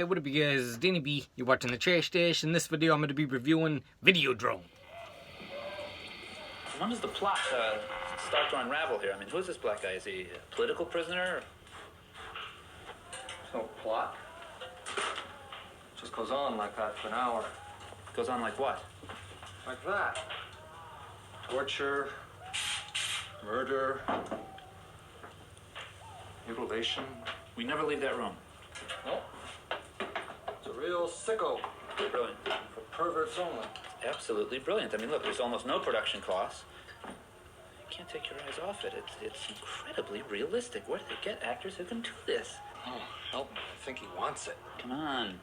what up you guys, it's Danny B. You're watching the Trash Dash. In this video I'm going to be reviewing Videodrome. When does the plot start to unravel here? I mean, who's this black guy? Is he a political prisoner? There's no plot. It just goes on like that for an hour. Goes on like what? Like that. Torture, murder, mutilation. We never leave that room. No. It's a real sicko. Brilliant. For perverts only. Absolutely brilliant. I mean, look, there's almost no production costs. You can't take your eyes off it. It's incredibly realistic. Where do they get actors who can do this? Oh, help me. I think he wants it. Come on.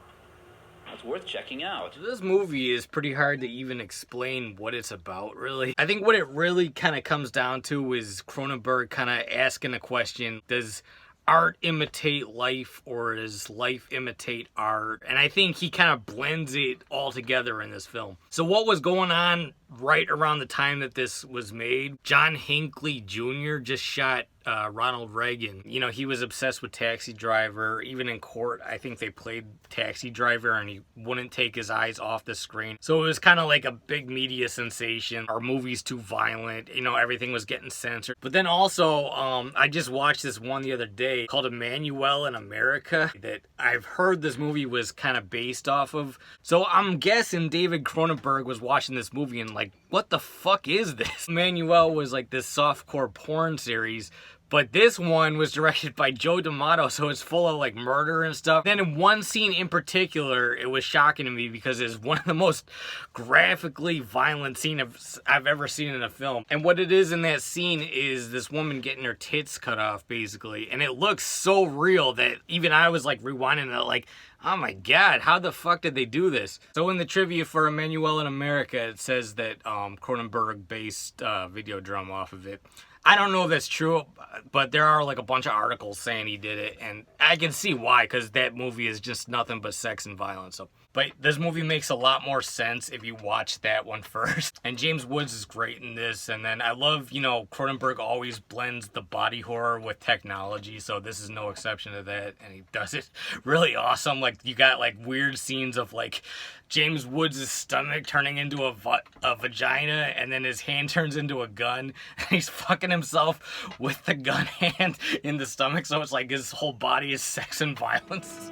It's worth checking out. This movie is pretty hard to even explain what it's about, really. I think what it really kind of comes down to is Cronenberg kind of asking a question: does art imitate life, or does life imitate art? And I think he kind of blends it all together in this film. So what was going on right around the time that this was made? John Hinckley Jr. just shot Ronald Reagan. You know, he was obsessed with Taxi Driver. Even in court, I think they played Taxi Driver and he wouldn't take his eyes off the screen. So it was kind of like a big media sensation. Our movie's too violent. You know, everything was getting censored. But then also, I just watched this one the other day called Emmanuel in America that I've heard this movie was kind of based off of. So I'm guessing David Cronenberg was watching this movie and like, what the fuck is this? Emmanuel was like this softcore porn series, but this one was directed by Joe D'Amato, so it's full of like murder and stuff. Then in one scene in particular, it was shocking to me because it's one of the most graphically violent scenes I've ever seen in a film. And what it is in that scene is this woman getting her tits cut off, basically. And it looks so real that even I was like rewinding it like, oh my god, how the fuck did they do this? So in the trivia for Emmanuel in America, it says that Cronenberg based Videodrome off of it. I don't know if that's true, but there are like a bunch of articles saying he did it, and I can see why, because that movie is just nothing but sex and violence. So, but this movie makes a lot more sense if you watch that one first. And James Woods is great in this, and then I love, you know, Cronenberg always blends the body horror with technology, so this is no exception to that, and he does it really awesome. Like, you got like weird scenes of like James Woods' stomach turning into a vagina, and then his hand turns into a gun, and he's fucking himself with the gun hand in the stomach, so it's like his whole body is sex and violence.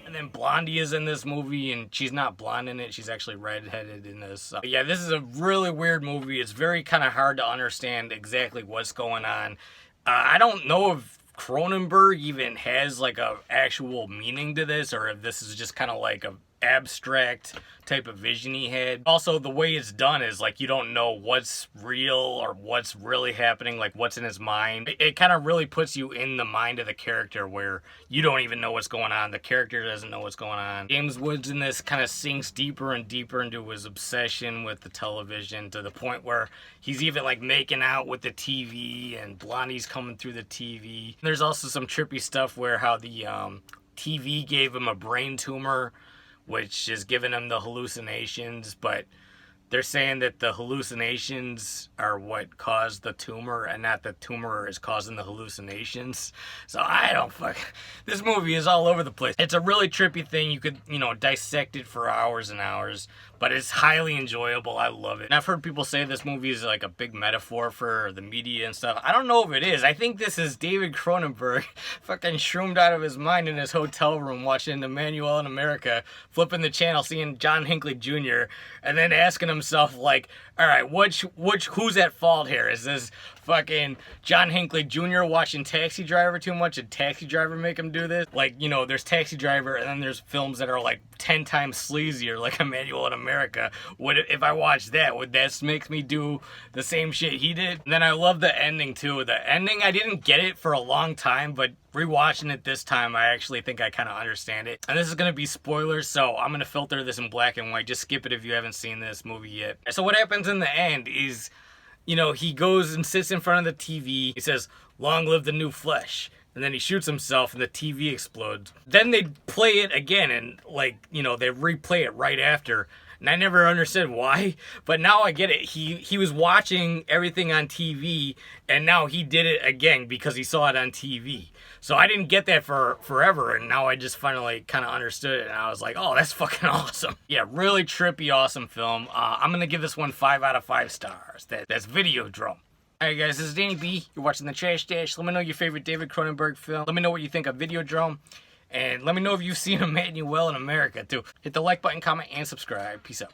And then Blondie is in this movie, and she's not blonde in it. She's actually redheaded in this. Yeah, this is a really weird movie. It's very kind of hard to understand exactly what's going on. I don't know if Cronenberg even has like a actual meaning to this, or if this is just kind of like a abstract type of vision he had. Also, the way it's done is like you don't know what's real or what's really happening, like what's in his mind. It kind of really puts you in the mind of the character where you don't even know what's going on. The character doesn't know what's going on. James Woods in this kind of sinks deeper and deeper into his obsession with the television, to the point where he's even like making out with the TV, and Blondie's coming through the TV. There's also some trippy stuff where how the TV gave him a brain tumor, which is giving him the hallucinations, but they're saying that the hallucinations are what caused the tumor, and not the tumor is causing the hallucinations. So I don't fuck. This movie is all over the place. It's a really trippy thing. You could, you know, dissect it for hours and hours, but it's highly enjoyable. I love it. And I've heard people say this movie is like a big metaphor for the media and stuff. I don't know if it is. I think this is David Cronenberg fucking shroomed out of his mind in his hotel room watching Emmanuel in America, flipping the channel, seeing John Hinckley Jr., and then asking himself like, all right, who's at fault here? Is this fucking John Hinckley Jr. watching Taxi Driver too much, and Taxi Driver make him do this? Like, you know, there's Taxi Driver, and then there's films that are like 10 times sleazier, like Emmanuel in America. If I watch that, would that make me do the same shit he did? And then I love the ending too. The ending, I didn't get it for a long time, but rewatching it this time, I actually think I kind of understand it. And this is going to be spoilers, so I'm going to filter this in black and white. Just skip it if you haven't seen this movie yet. So what happens in the end is, you know, he goes and sits in front of the TV. He says, "Long live the new flesh." And then he shoots himself and the TV explodes. Then they play it again, and like, you know, they replay it right after. And I never understood why, but now I get it. He was watching everything on TV, and now he did it again because he saw it on TV. So I didn't get that for forever, and now I just finally kind of understood it, and I was like, oh, that's fucking awesome. Yeah, really trippy, awesome film. I'm gonna give this one 5 out of 5 stars. That's Videodrome. Alright guys, this is Danny B. You're watching The Trash Dash. Let me know your favorite David Cronenberg film. Let me know what you think of Videodrome. And let me know if you've seen Emmanuel in America too. Hit the like button, comment, and subscribe. Peace out.